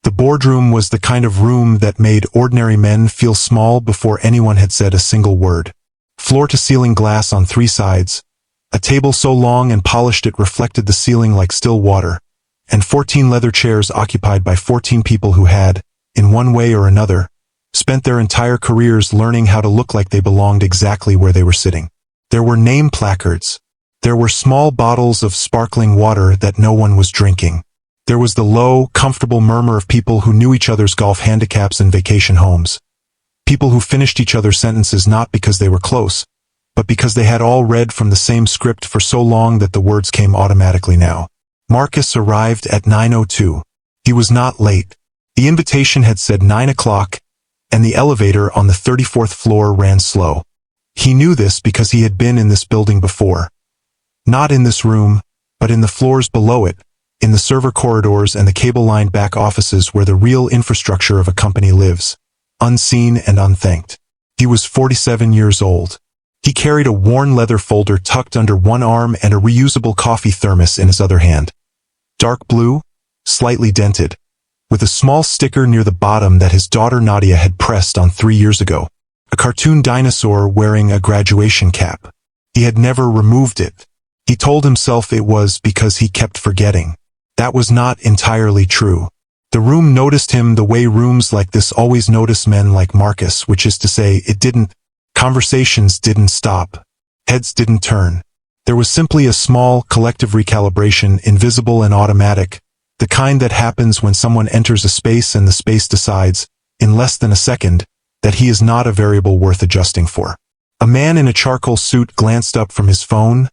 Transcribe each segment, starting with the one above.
The boardroom was the kind of room that made ordinary men feel small before anyone had said a single word. Floor-to-ceiling glass on 3 sides, a table so long and polished it reflected the ceiling like still water, and 14 leather chairs occupied by 14 people who had, in one way or another, spent their entire careers learning how to look like they belonged exactly where they were sitting. There were name placards. There were small bottles of sparkling water that no one was drinking. There was the low, comfortable murmur of people who knew each other's golf handicaps and vacation homes. People who finished each other's sentences not because they were close, but because they had all read from the same script for so long that the words came automatically now. Marcus arrived at 9:02. He was not late. The invitation had said 9 o'clock, and the elevator on the 34th floor ran slow. He knew this because he had been in this building before. Not in this room, but in the floors below it, in the server corridors and the cable-lined back offices where the real infrastructure of a company lives, unseen and unthanked. He was 47 years old. He carried a worn leather folder tucked under one arm and a reusable coffee thermos in his other hand. Dark blue, slightly dented, with a small sticker near the bottom that his daughter Nadia had pressed on 3 years ago. A cartoon dinosaur wearing a graduation cap. He had never removed it. He told himself it was because he kept forgetting. That was not entirely true. The room noticed him the way rooms like this always notice men like Marcus, which is to say, it didn't. Conversations didn't stop. Heads didn't turn. There was simply a small, collective recalibration, invisible and automatic, the kind that happens when someone enters a space and the space decides, in less than a second, that he is not a variable worth adjusting for. A man in a charcoal suit glanced up from his phone,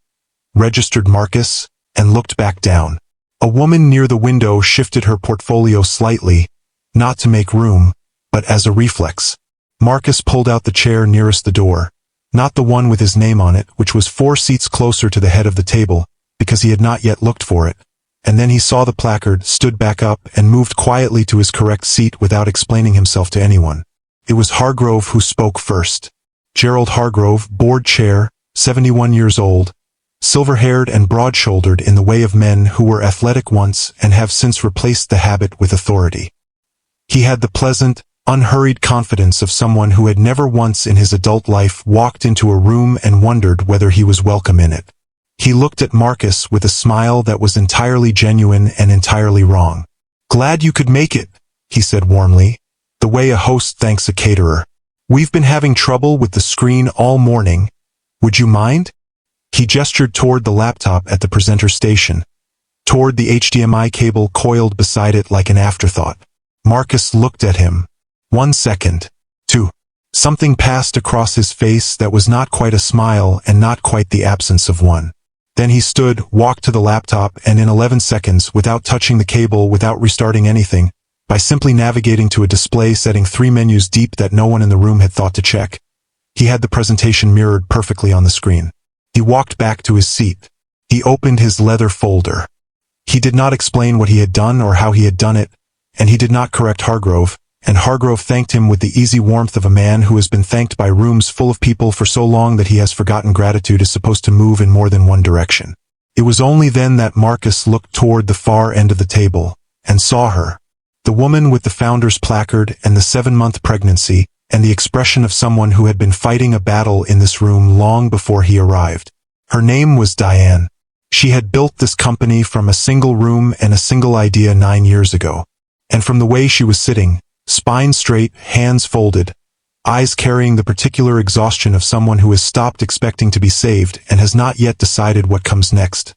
registered Marcus, and looked back down. A woman near the window shifted her portfolio slightly, not to make room, but as a reflex. Marcus pulled out the chair nearest the door, not the one with his name on it, which was 4 seats closer to the head of the table, because he had not yet looked for it, and then he saw the placard, stood back up, and moved quietly to his correct seat without explaining himself to anyone. It was Hargrove who spoke first. Gerald Hargrove, board chair, 71 years old, silver-haired and broad-shouldered in the way of men who were athletic once and have since replaced the habit with authority. He had the pleasant, unhurried confidence of someone who had never once in his adult life walked into a room and wondered whether he was welcome in it. He looked at Marcus with a smile that was entirely genuine and entirely wrong. "Glad you could make it," he said warmly, the way a host thanks a caterer. "We've been having trouble with the screen all morning. Would you mind?" He gestured toward the laptop at the presenter station, toward the HDMI cable coiled beside it like an afterthought. Marcus looked at him. 1 second. 2. Something passed across his face that was not quite a smile and not quite the absence of one. Then he stood, walked to the laptop, and in 11 seconds, without touching the cable, without restarting anything, by simply navigating to a display setting 3 menus deep that no one in the room had thought to check, he had the presentation mirrored perfectly on the screen. He walked back to his seat. He opened his leather folder. He did not explain what he had done or how he had done it, and he did not correct Hargrove, and Hargrove thanked him with the easy warmth of a man who has been thanked by rooms full of people for so long that he has forgotten gratitude is supposed to move in more than one direction. It was only then that Marcus looked toward the far end of the table, and saw her. The woman with the founder's placard and the 7-month pregnancy, and the expression of someone who had been fighting a battle in this room long before he arrived. Her name was Diane. She had built this company from a single room and a single idea 9 years ago. And from the way she was sitting, spine straight, hands folded, eyes carrying the particular exhaustion of someone who has stopped expecting to be saved and has not yet decided what comes next,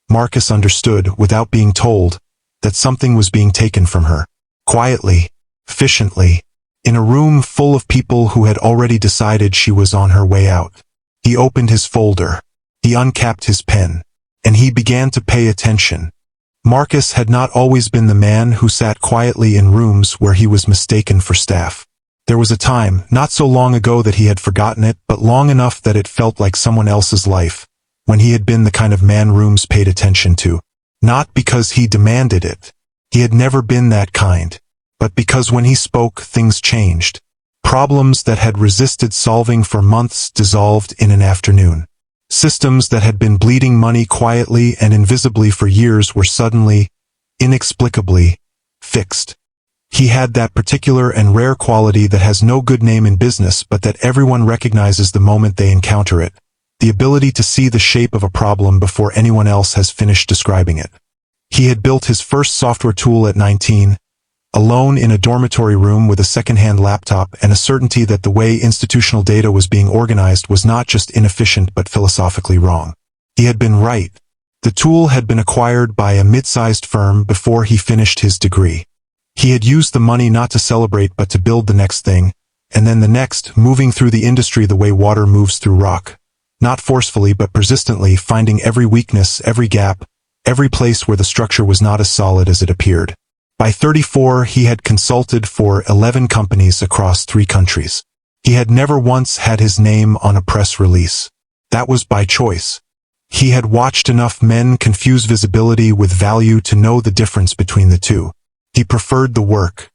Marcus understood, without being told, that something was being taken from her. Quietly, efficiently, in a room full of people who had already decided she was on her way out. He opened his folder. He uncapped his pen. And he began to pay attention. Marcus had not always been the man who sat quietly in rooms where he was mistaken for staff. There was a time, not so long ago that he had forgotten it, but long enough that it felt like someone else's life, when he had been the kind of man rooms paid attention to. Not because he demanded it. He had never been that kind. But because when he spoke, things changed. Problems that had resisted solving for months dissolved in an afternoon. Systems that had been bleeding money quietly and invisibly for years were suddenly, inexplicably, fixed. He had that particular and rare quality that has no good name in business but that everyone recognizes the moment they encounter it, the ability to see the shape of a problem before anyone else has finished describing it. He had built his first software tool at 19, alone in a dormitory room with a second-hand laptop and a certainty that the way institutional data was being organized was not just inefficient but philosophically wrong. He had been right. The tool had been acquired by a mid-sized firm before he finished his degree. He had used the money not to celebrate but to build the next thing, and then the next, moving through the industry the way water moves through rock. Not forcefully but persistently, finding every weakness, every gap, every place where the structure was not as solid as it appeared. By 34, he had consulted for 11 companies across 3 countries. He had never once had his name on a press release. That was by choice. He had watched enough men confuse visibility with value to know the difference between the two. He preferred the work.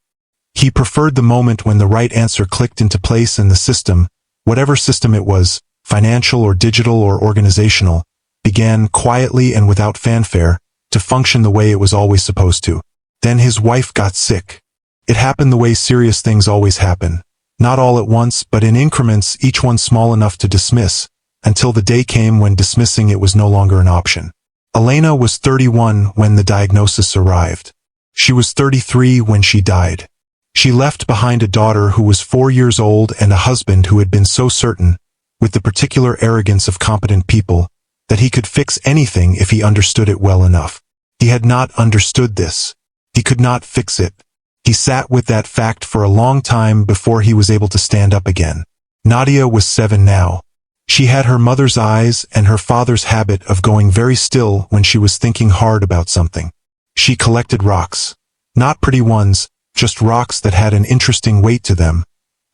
He preferred the moment when the right answer clicked into place and the system, whatever system it was, financial or digital or organizational, began quietly and without fanfare to function the way it was always supposed to. Then his wife got sick. It happened the way serious things always happen, not all at once but in increments, each one small enough to dismiss, until the day came when dismissing it was no longer an option. Elena was 31 when the diagnosis arrived. She was 33 when she died. She left behind a daughter who was 4 years old and a husband who had been so certain, with the particular arrogance of competent people, that he could fix anything if he understood it well enough. He had not understood this. He could not fix it. He sat with that fact for a long time before he was able to stand up again. Nadia was 7 now. She had her mother's eyes and her father's habit of going very still when she was thinking hard about something. She collected rocks. Not pretty ones, just rocks that had an interesting weight to them,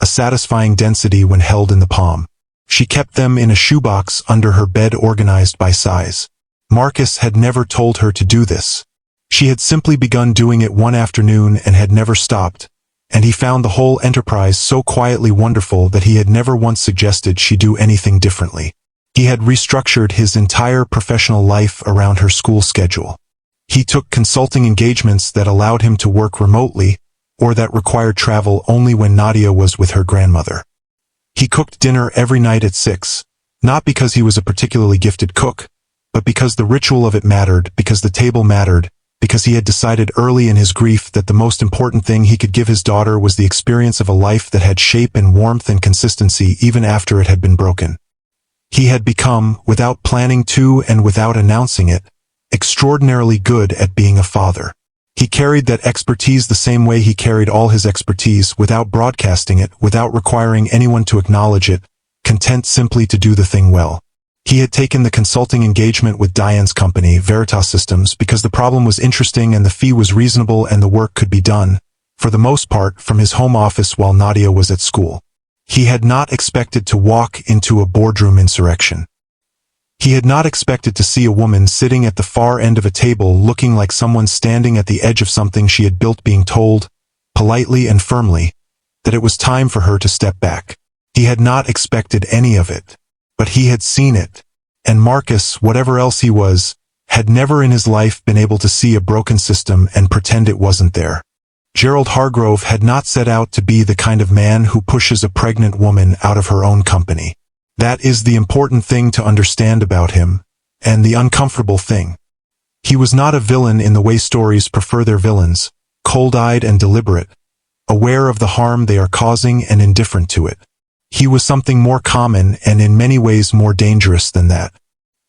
a satisfying density when held in the palm. She kept them in a shoebox under her bed organized by size. Marcus had never told her to do this. She had simply begun doing it one afternoon and had never stopped, and he found the whole enterprise so quietly wonderful that he had never once suggested she do anything differently. He had restructured his entire professional life around her school schedule. He took consulting engagements that allowed him to work remotely, or that required travel only when Nadia was with her grandmother. He cooked dinner every night at 6, not because he was a particularly gifted cook, but because the ritual of it mattered, because the table mattered, because he had decided early in his grief that the most important thing he could give his daughter was the experience of a life that had shape and warmth and consistency even after it had been broken. He had become, without planning to and without announcing it, extraordinarily good at being a father. He carried that expertise the same way he carried all his expertise, without broadcasting it, without requiring anyone to acknowledge it, content simply to do the thing well. He had taken the consulting engagement with Diane's company, Veritas Systems, because the problem was interesting and the fee was reasonable and the work could be done, for the most part, from his home office while Nadia was at school. He had not expected to walk into a boardroom insurrection. He had not expected to see a woman sitting at the far end of a table looking like someone standing at the edge of something she had built being told, politely and firmly, that it was time for her to step back. He had not expected any of it. But he had seen it. And Marcus, whatever else he was, had never in his life been able to see a broken system and pretend it wasn't there. Gerald Hargrove had not set out to be the kind of man who pushes a pregnant woman out of her own company. That is the important thing to understand about him, and the uncomfortable thing. He was not a villain in the way stories prefer their villains, cold-eyed and deliberate, aware of the harm they are causing and indifferent to it. He was something more common and in many ways more dangerous than that.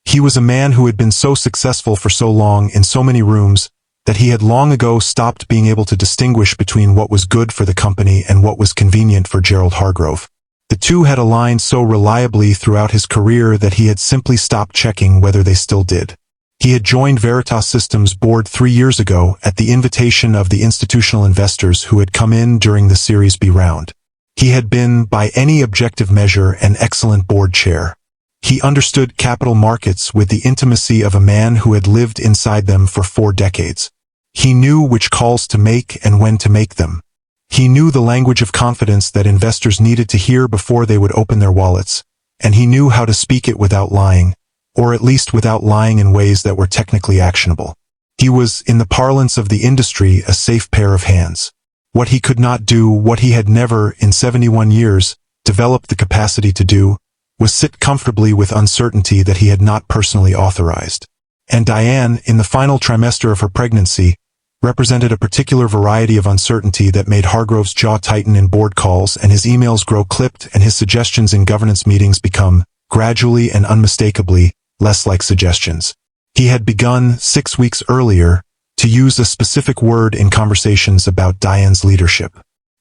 He was a man who had been so successful for so long in so many rooms that he had long ago stopped being able to distinguish between what was good for the company and what was convenient for Gerald Hargrove. The two had aligned so reliably throughout his career that he had simply stopped checking whether they still did. He had joined Veritas Systems board 3 years ago at the invitation of the institutional investors who had come in during the Series B round. He had been, by any objective measure, an excellent board chair. He understood capital markets with the intimacy of a man who had lived inside them for 4 decades. He knew which calls to make and when to make them. He knew the language of confidence that investors needed to hear before they would open their wallets, and he knew how to speak it without lying, or at least without lying in ways that were technically actionable. He was, in the parlance of the industry, a safe pair of hands. What he could not do, what he had never, in 71 years, developed the capacity to do, was sit comfortably with uncertainty that he had not personally authorized. And Diane, in the final trimester of her pregnancy, represented a particular variety of uncertainty that made Hargrove's jaw tighten in board calls and his emails grow clipped and his suggestions in governance meetings become, gradually and unmistakably, less like suggestions. He had begun, 6 weeks earlier, to use a specific word in conversations about Diane's leadership.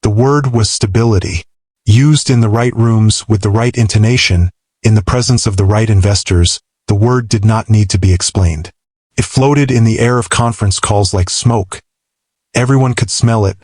The word was stability. Used in the right rooms with the right intonation, in the presence of the right investors, the word did not need to be explained. It floated in the air of conference calls like smoke. Everyone could smell it.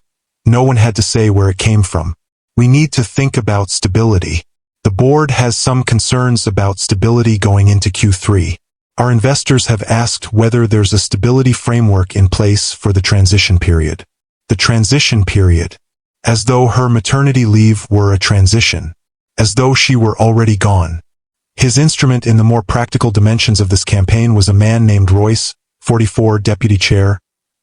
No one had to say where it came from. We need to think about stability. The board has some concerns about stability going into Q3. Our investors have asked whether there's a stability framework in place for the transition period. The transition period. As though her maternity leave were a transition. As though she were already gone. His instrument in the more practical dimensions of this campaign was a man named Royce, 44, deputy chair,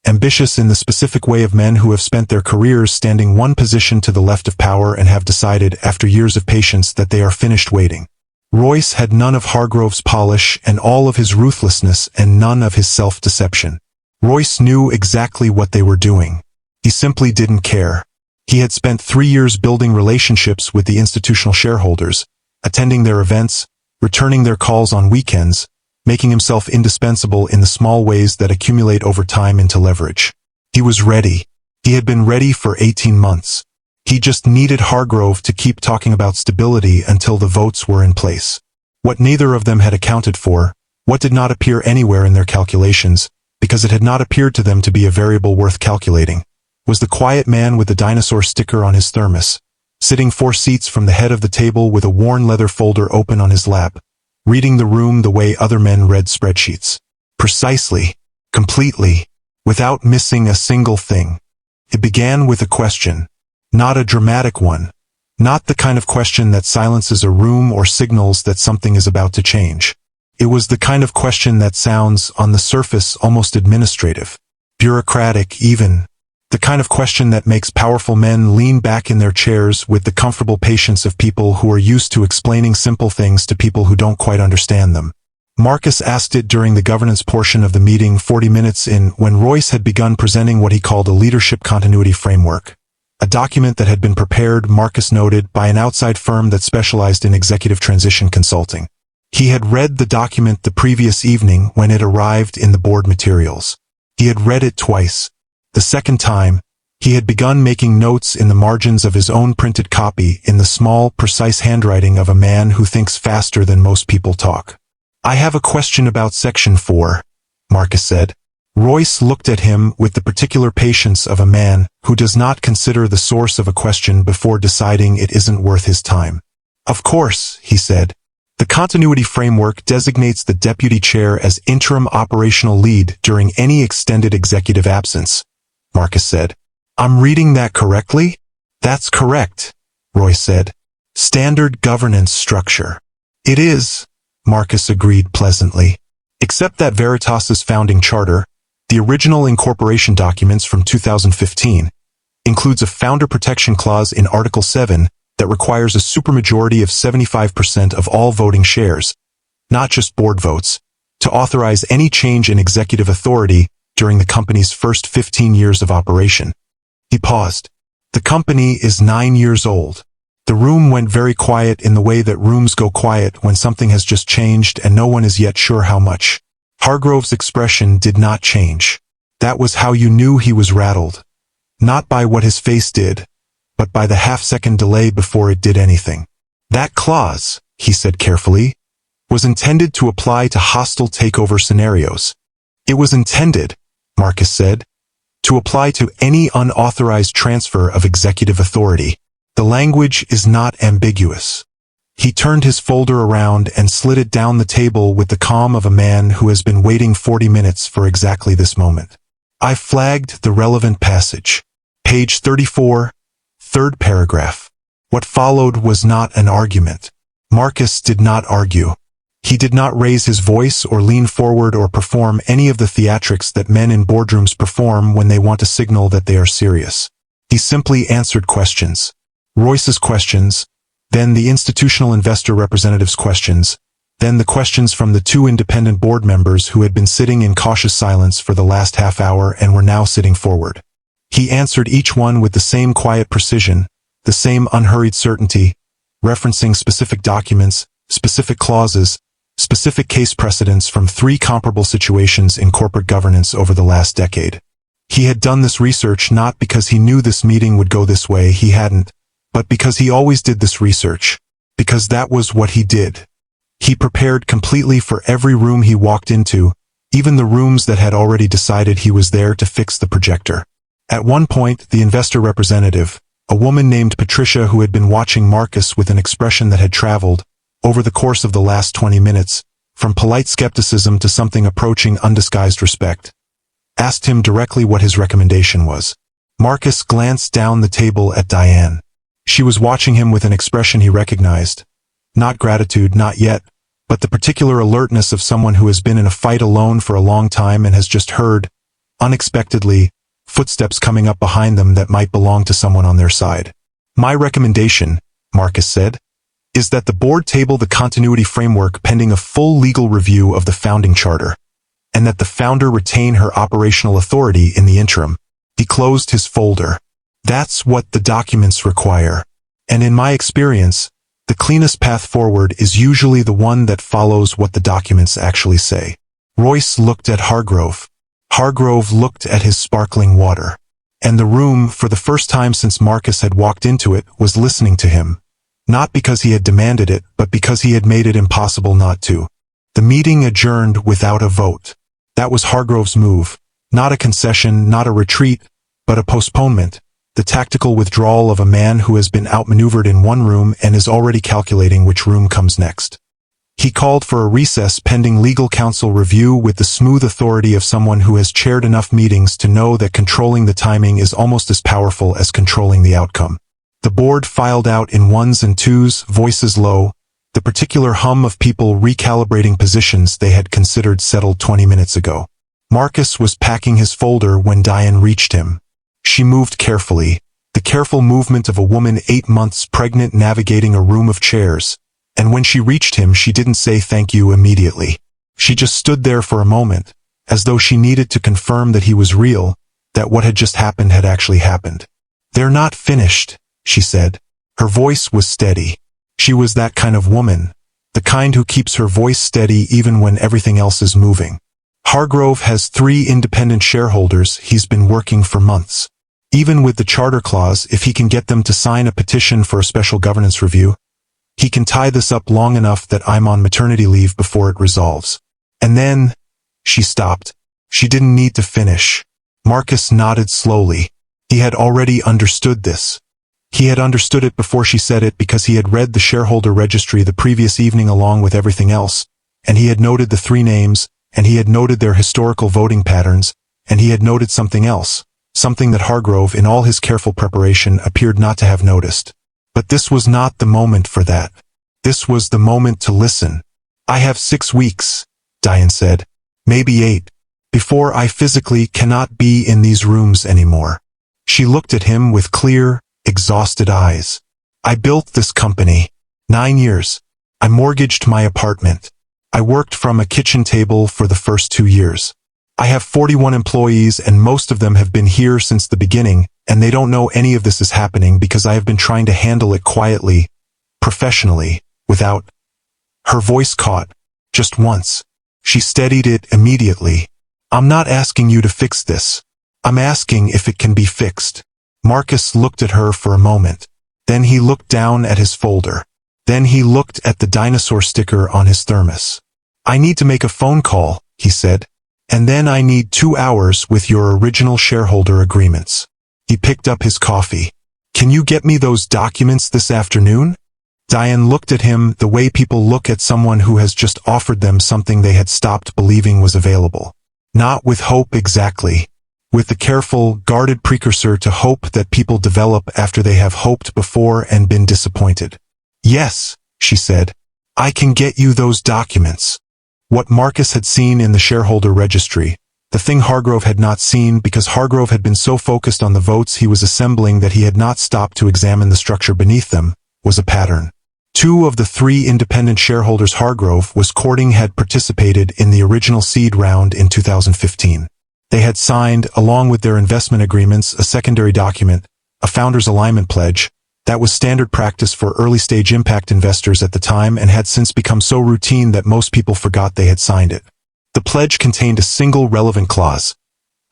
ambitious in the specific way of men who have spent their careers standing one position to the left of power and have decided, after years of patience, that they are finished waiting. Royce had none of Hargrove's polish and all of his ruthlessness and none of his self-deception. Royce knew exactly what they were doing. He simply didn't care. He had spent 3 years building relationships with the institutional shareholders, attending their events, returning their calls on weekends, making himself indispensable in the small ways that accumulate over time into leverage. He was ready. He had been ready for 18 months. He just needed Hargrove to keep talking about stability until the votes were in place. What neither of them had accounted for, what did not appear anywhere in their calculations, because it had not appeared to them to be a variable worth calculating, was the quiet man with the dinosaur sticker on his thermos, sitting 4 seats from the head of the table with a worn leather folder open on his lap, reading the room the way other men read spreadsheets. Precisely, completely, without missing a single thing. It began with a question. Not a dramatic one. Not the kind of question that silences a room or signals that something is about to change. It was the kind of question that sounds, on the surface, almost administrative. Bureaucratic, even. The kind of question that makes powerful men lean back in their chairs with the comfortable patience of people who are used to explaining simple things to people who don't quite understand them. Marcus asked it during the governance portion of the meeting 40 minutes in, when Royce had begun presenting what he called a leadership continuity framework. A document that had been prepared, Marcus noted, by an outside firm that specialized in executive transition consulting. He had read the document the previous evening when it arrived in the board materials. He had read it twice. The second time, he had begun making notes in the margins of his own printed copy in the small, precise handwriting of a man who thinks faster than most people talk. "I have a question about Section 4, Marcus said. Royce looked at him with the particular patience of a man who does not consider the source of a question before deciding it isn't worth his time. "Of course," he said. "The continuity framework designates the deputy chair as interim operational lead during any extended executive absence," Marcus said. "I'm reading that correctly?" "That's correct," Royce said. "Standard governance structure." "It is," Marcus agreed pleasantly. "Except that Veritas's founding charter, the original incorporation documents from 2015, includes a founder protection clause in Article 7 that requires a supermajority of 75% of all voting shares, not just board votes, to authorize any change in executive authority during the company's first 15 years of operation." He paused. "The company is 9 years old." The room went very quiet in the way that rooms go quiet when something has just changed and no one is yet sure how much. Hargrove's expression did not change. That was how you knew he was rattled. Not by what his face did, but by the half-second delay before it did anything. "That clause," he said carefully, "was intended to apply to hostile takeover scenarios." "It was intended," Marcus said, "to apply to any unauthorized transfer of executive authority. The language is not ambiguous." He turned his folder around and slid it down the table with the calm of a man who has been waiting 40 minutes for exactly this moment. "I flagged the relevant passage. Page 34, third paragraph." What followed was not an argument. Marcus did not argue. He did not raise his voice or lean forward or perform any of the theatrics that men in boardrooms perform when they want to signal that they are serious. He simply answered questions. Royce's questions, then the institutional investor representative's questions, then the questions from the two independent board members who had been sitting in cautious silence for the last half hour and were now sitting forward. He answered each one with the same quiet precision, the same unhurried certainty, referencing specific documents, specific clauses, specific case precedents from 3 comparable situations in corporate governance over the last decade. He had done this research not because he knew this meeting would go this way, he hadn't, but because he always did this research, because that was what he did. He prepared completely for every room he walked into, even the rooms that had already decided he was there to fix the projector. At one point, the investor representative, a woman named Patricia who had been watching Marcus with an expression that had traveled, over the course of the last 20 minutes, from polite skepticism to something approaching undisguised respect, asked him directly what his recommendation was. Marcus glanced down the table at Diane. She was watching him with an expression he recognized. Not gratitude, not yet, but the particular alertness of someone who has been in a fight alone for a long time and has just heard, unexpectedly, footsteps coming up behind them that might belong to someone on their side. My recommendation, Marcus said, is that the board table the continuity framework pending a full legal review of the founding charter, and that the founder retain her operational authority in the interim. He closed his folder. That's what the documents require. And in my experience, the cleanest path forward is usually the one that follows what the documents actually say. Royce looked at Hargrove. Hargrove looked at his sparkling water. And the room, for the first time since Marcus had walked into it, was listening to him. Not because he had demanded it, but because he had made it impossible not to. The meeting adjourned without a vote. That was Hargrove's move. Not a concession, not a retreat, but a postponement. The tactical withdrawal of a man who has been outmaneuvered in one room and is already calculating which room comes next. He called for a recess pending legal counsel review with the smooth authority of someone who has chaired enough meetings to know that controlling the timing is almost as powerful as controlling the outcome. The board filed out in ones and twos, voices low, the particular hum of people recalibrating positions they had considered settled 20 minutes ago. Marcus was packing his folder when Diane reached him. She moved carefully, the careful movement of a woman 8 months pregnant navigating a room of chairs, and when she reached him she didn't say thank you immediately. She just stood there for a moment, as though she needed to confirm that he was real, that what had just happened had actually happened. "They're not finished," she said. Her voice was steady. She was that kind of woman, the kind who keeps her voice steady even when everything else is moving. Hargrove has 3 independent shareholders he's been working for months. Even with the charter clause, if he can get them to sign a petition for a special governance review, he can tie this up long enough that I'm on maternity leave before it resolves. And then, she stopped. She didn't need to finish. Marcus nodded slowly. He had already understood this. He had understood it before she said it because he had read the shareholder registry the previous evening along with everything else, and he had noted the 3 names, and he had noted their historical voting patterns, and he had noted something else, something that Hargrove, in all his careful preparation, appeared not to have noticed. But this was not the moment for that. This was the moment to listen. "I have 6 weeks, Diane said, "maybe 8, before I physically cannot be in these rooms anymore." She looked at him with clear, exhausted eyes. "I built this company. 9 years. I mortgaged my apartment. I worked from a kitchen table for the first 2 years. I have 41 employees and most of them have been here since the beginning, and they don't know any of this is happening because I have been trying to handle it quietly, professionally, without..." Her voice caught. Just once. She steadied it immediately. "I'm not asking you to fix this. I'm asking if it can be fixed." Marcus looked at her for a moment. Then he looked down at his folder. Then he looked at the dinosaur sticker on his thermos. "I need to make a phone call," he said. "And then I need 2 hours with your original shareholder agreements." He picked up his coffee. "Can you get me those documents this afternoon?" Diane looked at him the way people look at someone who has just offered them something they had stopped believing was available. Not with hope exactly. With the careful, guarded precursor to hope that people develop after they have hoped before and been disappointed. "Yes," she said. "I can get you those documents." What Marcus had seen in the shareholder registry, The thing Hargrove had not seen, because Hargrove had been so focused on the votes he was assembling that he had not stopped to examine the structure beneath them, was a pattern. 2 of the 3 independent shareholders Hargrove was courting had participated in the original seed round in 2015. They had signed, along with their investment agreements, a secondary document, a founder's alignment pledge, that was standard practice for early-stage impact investors at the time and had since become so routine that most people forgot they had signed it. The pledge contained a single relevant clause,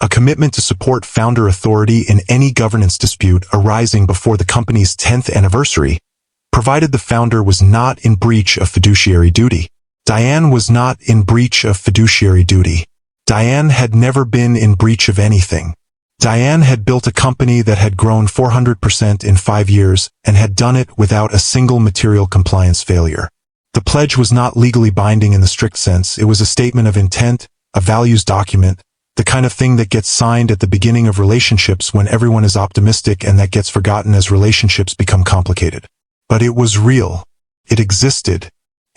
a commitment to support founder authority in any governance dispute arising before the company's 10th anniversary, provided the founder was not in breach of fiduciary duty. Diane was not in breach of fiduciary duty. Diane had never been in breach of anything. Diane had built a company that had grown 400% in 5 years and had done it without a single material compliance failure. The pledge was not legally binding in the strict sense. It was a statement of intent, a values document, the kind of thing that gets signed at the beginning of relationships when everyone is optimistic and that gets forgotten as relationships become complicated. But it was real. It existed.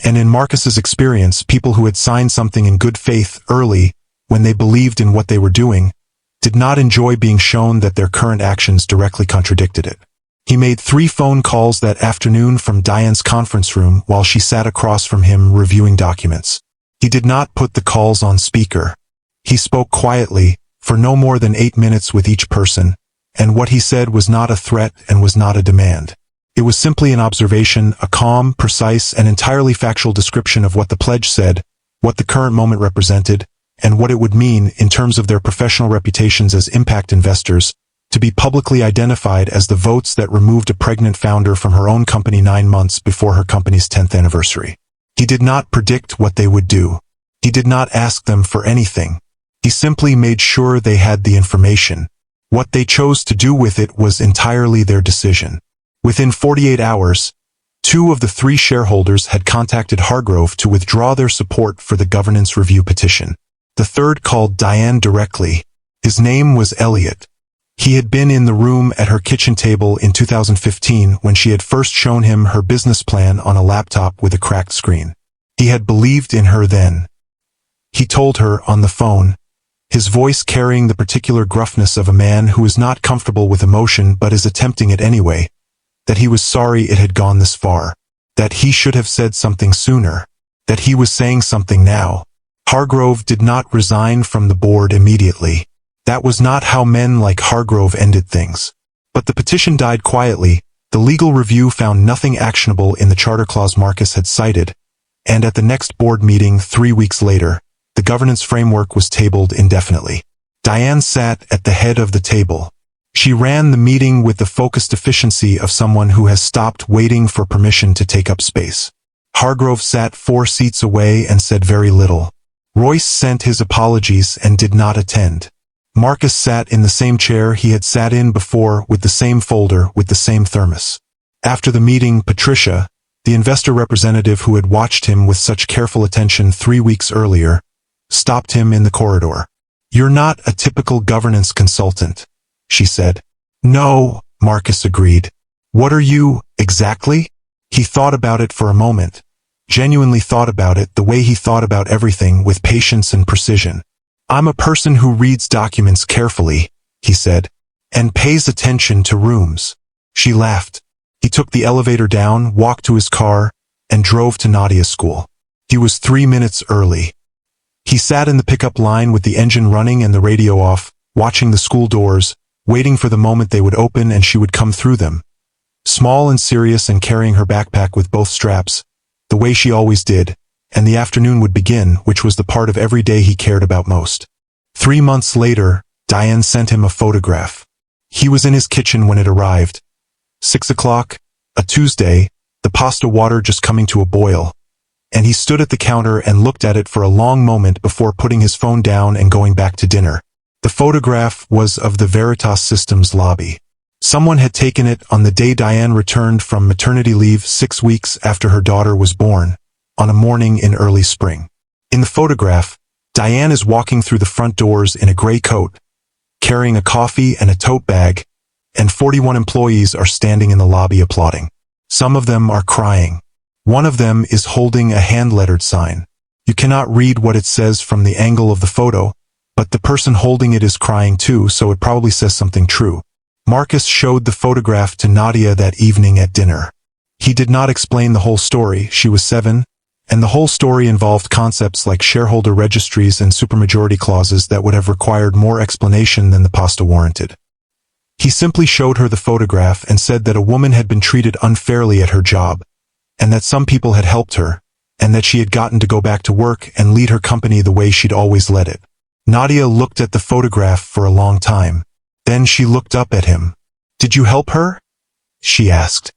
And in Marcus's experience, people who had signed something in good faith early, when they believed in what they were doing, did not enjoy being shown that their current actions directly contradicted it. He made 3 phone calls that afternoon from Diane's conference room while she sat across from him reviewing documents. He did not put the calls on speaker. He spoke quietly, for no more than 8 minutes with each person, and what he said was not a threat and was not a demand. It was simply an observation, a calm, precise, and entirely factual description of what the pledge said, what the current moment represented, and what it would mean in terms of their professional reputations as impact investors, to be publicly identified as the votes that removed a pregnant founder from her own company 9 months before her company's 10th anniversary. He did not predict what they would do. He did not ask them for anything. He simply made sure they had the information. What they chose to do with it was entirely their decision. Within 48 hours, 2 of the 3 shareholders had contacted Hargrove to withdraw their support for the governance review petition. The 3rd called Diane directly. His name was Elliot. He had been in the room at her kitchen table in 2015 when she had first shown him her business plan on a laptop with a cracked screen. He had believed in her then. He told her on the phone, his voice carrying the particular gruffness of a man who is not comfortable with emotion but is attempting it anyway, that he was sorry it had gone this far, that he should have said something sooner, that he was saying something now. Hargrove did not resign from the board immediately. That was not how men like Hargrove ended things. But the petition died quietly. The legal review found nothing actionable in the charter clause Marcus had cited, and at the next board meeting 3 weeks later, the governance framework was tabled indefinitely. Diane sat at the head of the table. She ran the meeting with the focused efficiency of someone who has stopped waiting for permission to take up space. Hargrove sat 4 seats away and said very little. Royce sent his apologies and did not attend. Marcus sat in the same chair he had sat in before with the same folder with the same thermos. After the meeting, Patricia, the investor representative who had watched him with such careful attention 3 weeks earlier, stopped him in the corridor. "You're not a typical governance consultant," she said. "No," Marcus agreed. "What are you, exactly?" He thought about it for a moment. Genuinely thought about it the way he thought about everything, with patience and precision. "I'm a person who reads documents carefully," he said, "and pays attention to rooms." She laughed. He took the elevator down, walked to his car, and drove to Nadia's school. He was 3 minutes early. He sat in the pickup line with the engine running and the radio off, watching the school doors, waiting for the moment they would open and she would come through them. Small and serious and carrying her backpack with both straps, the way she always did, and the afternoon would begin, which was the part of every day he cared about most. 3 months later, Diane sent him a photograph. He was in his kitchen when it arrived. 6 o'clock, a Tuesday, the pasta water just coming to a boil, and he stood at the counter and looked at it for a long moment before putting his phone down and going back to dinner. The photograph was of the Veritas Systems lobby. Someone had taken it on the day Diane returned from maternity leave 6 weeks after her daughter was born, on a morning in early spring. In the photograph, Diane is walking through the front doors in a gray coat, carrying a coffee and a tote bag, and 41 employees are standing in the lobby applauding. Some of them are crying. One of them is holding a hand-lettered sign. You cannot read what it says from the angle of the photo, but the person holding it is crying too, so it probably says something true. Marcus showed the photograph to Nadia that evening at dinner. He did not explain the whole story. She was 7, and the whole story involved concepts like shareholder registries and supermajority clauses that would have required more explanation than the pasta warranted. He simply showed her the photograph and said that a woman had been treated unfairly at her job, and that some people had helped her, and that she had gotten to go back to work and lead her company the way she'd always led it. Nadia looked at the photograph for a long time. Then she looked up at him. "Did you help her?" she asked.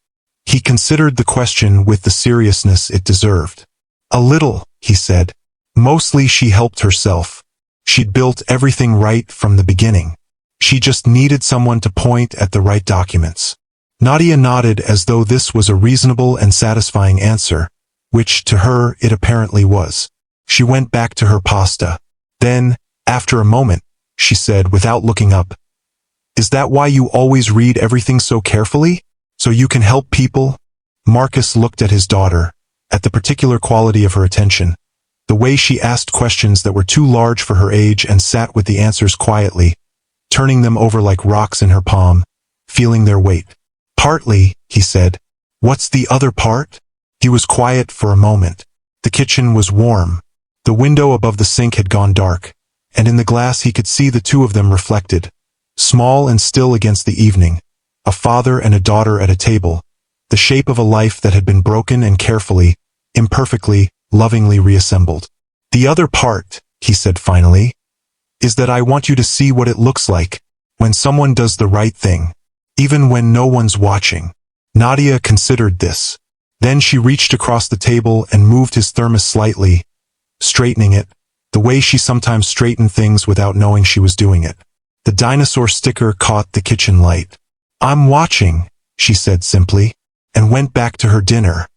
He considered the question with the seriousness it deserved. "A little," he said. "Mostly she helped herself. She'd built everything right from the beginning. She just needed someone to point at the right documents." Nadia nodded as though this was a reasonable and satisfying answer, which to her it apparently was. She went back to her pasta. Then, after a moment, she said without looking up, "Is that why you always read everything so carefully? So you can help people?" Marcus looked at his daughter, at the particular quality of her attention, the way she asked questions that were too large for her age and sat with the answers quietly, turning them over like rocks in her palm, feeling their weight. "Partly," he said. "What's the other part?" He was quiet for a moment. The kitchen was warm. The window above the sink had gone dark, and in the glass he could see the two of them reflected, small and still against the evening, a father and a daughter at a table, the shape of a life that had been broken and carefully, imperfectly, lovingly reassembled. "The other part," he said finally, "is that I want you to see what it looks like when someone does the right thing, even when no one's watching." Nadia considered this. Then she reached across the table and moved his thermos slightly, straightening it, the way she sometimes straightened things without knowing she was doing it. The dinosaur sticker caught the kitchen light. "I'm watching," she said simply, and went back to her dinner.